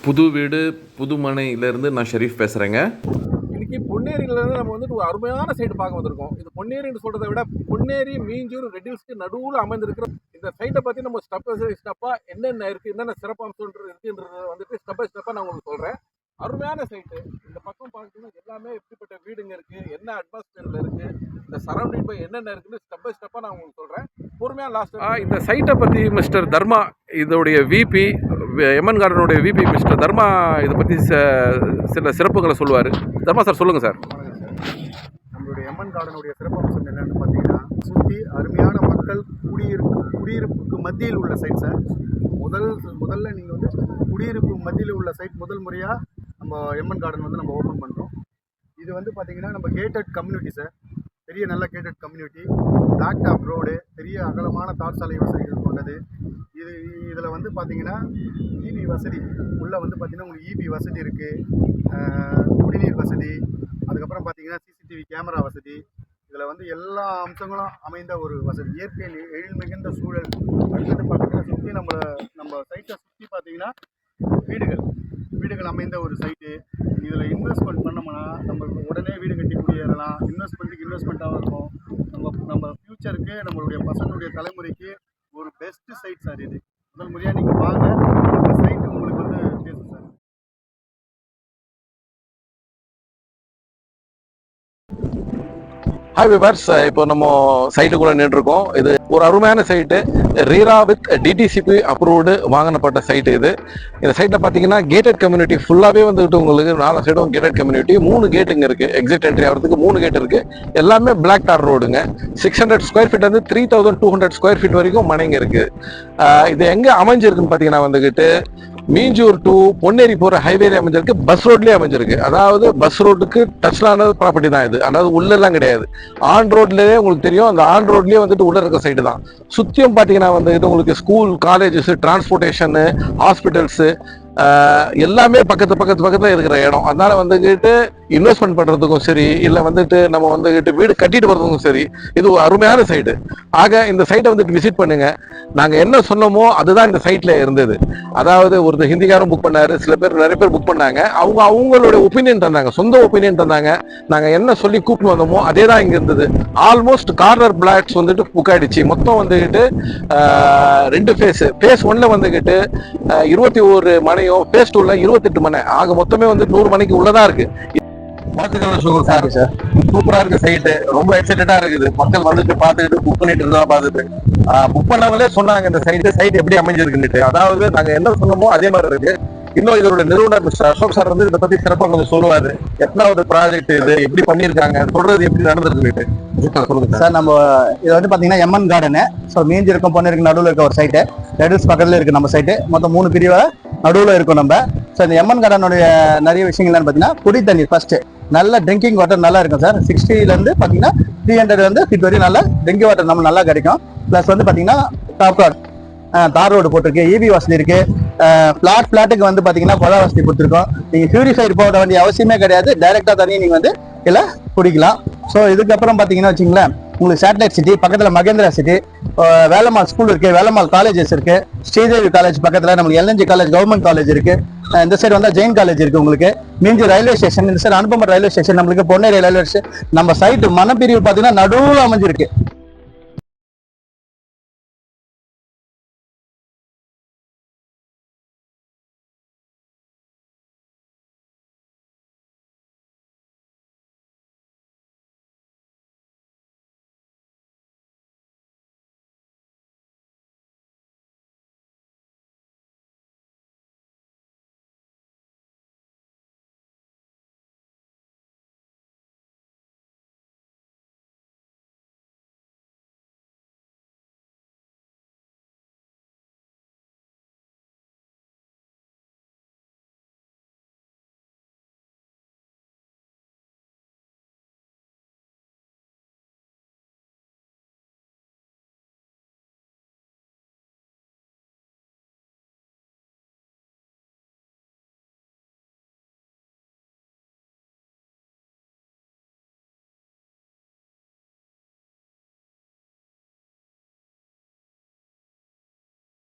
புது வீடு புதுமனையிலேருந்து நான் ஷெரீஃப் பேசுகிறேங்க. இன்னைக்கு பொன்னேரியிலேருந்து நம்ம வந்துட்டு ஒரு அருமையான சைடு பார்க்க வந்திருக்கோம். இது பொன்னேரின்னு சொல்கிறத விட பொன்னேரி, மீஞ்சூர், ரெட்டில்ஸ்க்கு நடுவில் அமைந்திருக்கிற இந்த சைட்டை பற்றி நம்ம ஸ்டெப்பாக என்னென்ன இருக்குது, என்னென்ன சிறப்பம்சம் இருக்குன்றத வந்துட்டு ஸ்டெப் பை ஸ்டெப்பாக நான் உங்களுக்கு சொல்கிறேன். அருமையான சைட்டு. இந்த பக்கம் பார்த்தீங்கன்னா எல்லாமே எப்படிப்பட்ட வீடுங்க இருக்குது, என்ன அட்மாஸ்பியரில் இருக்குது, இந்த சரௌண்டிங் பை என்னென்ன இருக்குன்னு ஸ்டெப் பை ஸ்டெப்பாக நான் உங்களுக்கு சொல்கிறேன். பொறுமையாக லாஸ்ட் இந்த சைட்டை பற்றி மிஸ்டர் தர்மா, இதோடைய விபி, எம்என் கார்டனுடைய விபி மிஸ்டர் தர்மா இதை பற்றி சில சிறப்புகளை சொல்லுவார். தர்மா சார் சொல்லுங்கள் சார். நம்மளுடைய எம்என் கார்டனுடைய சிறப்பம்சம் என்னென்னு பார்த்தீங்கன்னா, சுற்றி அருமையான மக்கள் குடியிருப்புக்கு மத்தியில் உள்ள சைட் சார். முதல்ல நீங்கள் வந்து குடியிருப்பு மத்தியில் உள்ள சைட் முதல் முறையாக நம்ம எம்என் கார்டன் வந்து நம்ம ஓப்பன் பண்ணுறோம். இது வந்து பார்த்திங்கன்னா நம்ம கேட்டட் கம்யூனிட்டி சார், பெரிய நல்ல gated community, block top road, பெரிய அகலமான தார் சாலை வசதிகள் கொண்டது. இதில் வந்து பார்த்திங்கன்னா இபி வசதி உள்ளே வந்து பார்த்திங்கன்னா உங்களுக்கு இபி வசதி இருக்குது, குடிநீர் வசதி, அதுக்கப்புறம் பார்த்திங்கன்னா சிசிடிவி கேமரா வசதி. இதில் வந்து எல்லா அம்சங்களும் அமைந்த ஒரு வசதி, இயற்கை எழில் மிகுந்த சூழல். அடுத்தது பார்த்திங்கன்னா சுற்றி நம்ம சைட்டை சுற்றி பார்த்திங்கன்னா வீடுகள் அமைந்த ஒரு சைட்டு. இதில் இன்வெஸ்ட்மெண்ட் பண்ணோம்னா நம்ம உடனே வீடு கட்டி குடியேறலாம். இன்வெஸ்ட்மெண்ட்டாகவும் இருக்கும். நம்ம ஃப்யூச்சருக்கு, நம்மளுடைய பசங்களுடைய தலைமுறைக்கு ஒரு பெஸ்ட்டு சைட் சார். இது முதல் முறையாக நீங்கள் வாங்க, இந்த சைட்டு உங்களுக்கு வந்து பேசும் சார். ஹாய் விவர்ஸ், இப்போ நம்ம சைட்டுக்குள்ளே நின்றுருக்கோம். இது ஒரு அருமையான site, RERA with DTCP approved வாங்கினப்பட்ட சைட்டு இது. இந்த சைட்டில் பார்த்தீங்கன்னா கேட்டட் கம்யூனிட்டி ஃபுல்லாகவே வந்துட்டு உங்களுக்கு 4 சைடும் கேட்டட் கம்யூனிட்டி. 3 கேட்டுங்க இருக்குது. எக்ஸிட் என்ட்ரி ஆகிறதுக்கு 3 கேட் இருக்குது. எல்லாமே பிளாக் டார் ரோடுங்க. 600 ஸ்கொயர் ஃபீட் வந்து 3200 ஸ்கொயர் ஃபீட் வரைக்கும் மனைங்க இருக்குது. இது எங்கே அமைஞ்சிருக்குன்னு பார்த்தீங்கன்னா வந்துக்கிட்டு மீஞ்சூர் டு பொன்னேரி போகிற ஹைவேல அமைஞ்சிருக்கு, பஸ் ரோட்லேயே அமைஞ்சிருக்கு. அதாவது பஸ் ரோட்டுக்கு டச்லான ப்ராப்பர்ட்டி தான் இது. அதாவது உள்ளெல்லாம் கிடையாது, ஆன் ரோட்லேயே உங்களுக்கு தெரியும். அந்த ஆன் ரோட்லேயே வந்துட்டு உள்ள இருக்க சைடு தான். சுற்றியும் பார்த்தீங்கன்னா வந்துட்டு உங்களுக்கு ஸ்கூல், காலேஜஸ், டிரான்ஸ்போர்ட்டேஷனு, ஹாஸ்பிட்டல்ஸு எல்லாமே பக்கத்தில் இருக்கிற இடம். அதனால வந்துக்கிட்டு இன்வெஸ்ட்மெண்ட் பண்ணுறதுக்கும் சரி, இல்லை வந்துட்டு நம்ம வந்துக்கிட்டு வீடு கட்டிட்டு வர்றதுக்கும் சரி, இது ஒரு அருமையான சைடு. ஆக இந்த சைட்டை வந்துட்டு விசிட் பண்ணுங்க. நாங்கள் என்ன சொன்னோமோ அதுதான் இந்த சைட்டில் இருந்தது. அதாவது ஒருத்தர் ஹிந்திக்காரும் புக் பண்ணாரு, நிறைய பேர் புக் பண்ணாங்க. அவங்களோட ஒப்பீனியன் தந்தாங்க, சொந்த ஒப்பீனியன் தந்தாங்க. நாங்கள் என்ன சொல்லி கூப்பிட்டு வந்தோமோ அதே தான் இங்கே இருந்தது. ஆல்மோஸ்ட் கார்னர் பிளாட்ஸ் வந்துட்டு புக் ஆயிடுச்சு. மொத்தம் வந்துக்கிட்டு 2 ஃபேஸ் 1ல வந்துக்கிட்டு 21 மனையும், ஃபேஸ் 2ல 28 மனை. ஆக மொத்தமே வந்து 100 மனைக்கு உள்ளதான் இருக்கு. சூப்பரா இருக்கு சைட்டு, ரொம்ப எக்ஸைட்டடா இருக்குது. மக்கள் வந்துட்டு பார்த்துட்டு புக் பண்ணிட்டு இருந்தா பார்த்துட்டு புக் பண்ணவங்களே சொன்னாங்க இந்த சைட் எப்படி அமைஞ்சிருக்குன்னு. அதாவது நாங்க என்ன சொன்னோமோ அதே மாதிரி இருக்கு. இன்னும் இதோட நிறுவனர் மிஸ்டர் அசோக் சார் வந்து இதை பத்தி சிறப்பாக கொஞ்சம் சொல்லுவாரு. எத்தனாவது ப்ராஜெக்ட் இது, எப்படி பண்ணிருக்காங்க, சொல்றது எப்படி நடந்திருக்கு சொல்லுங்க சார். நம்ம இது வந்து பாத்தீங்கன்னா எம்என் கார்டனு. ஸோ மீஞ்சி இருக்கும், பொன்னேரிக்கு நடுவில் இருக்க ஒரு சைட்டு, ரெடில்ஸ் பக்கத்துல இருக்கு நம்ம சைட்டு. மொத்தம் 3 பிரிவை நடுவில் இருக்கும் நம்ம. ஸோ இந்த எம்என் கார்டனுடைய நிறைய விஷயங்கள் என்னன்னு பார்த்தீங்கன்னா, குடி தண்ணி ஃபர்ஸ்ட் நல்ல ட்ரிங்கிங் வாட்டர் நல்லா இருக்கும் சார். 60லேருந்து பார்த்தீங்கன்னா 300 வந்து ஃபீட் வரையும் நல்ல ட்ரிங்கிங் வாட்டர் நம்ம நல்லா கிடைக்கும். ப்ளஸ் வந்து பார்த்தீங்கன்னா டாப் ரோட், தார் ரோடு போட்டிருக்கு, இபி வசதி இருக்கு. ஃபிளாட்டுக்கு வந்து பார்த்தீங்கன்னா குழா வசதி கொடுத்துருக்கோம். நீங்கள் பியூரிஃபைட் போட வேண்டிய அவசியமே கிடையாது. டைரெக்டாக தண்ணி நீங்கள் வந்து இல்லை குடிக்கலாம். ஸோ இதுக்கப்புறம் பார்த்தீங்கன்னா வச்சுங்களேன், உங்களுக்கு சேட்டலைட் சிட்டி பக்கத்தில் மகேந்திரா சிட்டி, வேலம்மாள் ஸ்கூல் இருக்கு, வேலம்மாள் காலேஜஸ் இருக்கு, ஸ்ரீதேவி காலேஜ் பக்கத்தில் நம்மளுக்கு எல்என்ஜி காலேஜ், கவர்மெண்ட் காலேஜ் இருக்கு. இந்த சைடு வந்தால் ஜெயின் காலேஜ் இருக்கு உங்களுக்கு. மீஞ்சூர் ரயில்வே ஸ்டேஷன், இந்த சைடு அனுப்பம்பர் ரயில்வே ஸ்டேஷன், நம்மளுக்கு பொன்னேரி ரயில்வே ஸ்டேஷன். நம்ம சைட்டு மனப்பிரிவு பார்த்தீங்கன்னா நடுவில் அமைஞ்சிருக்கு.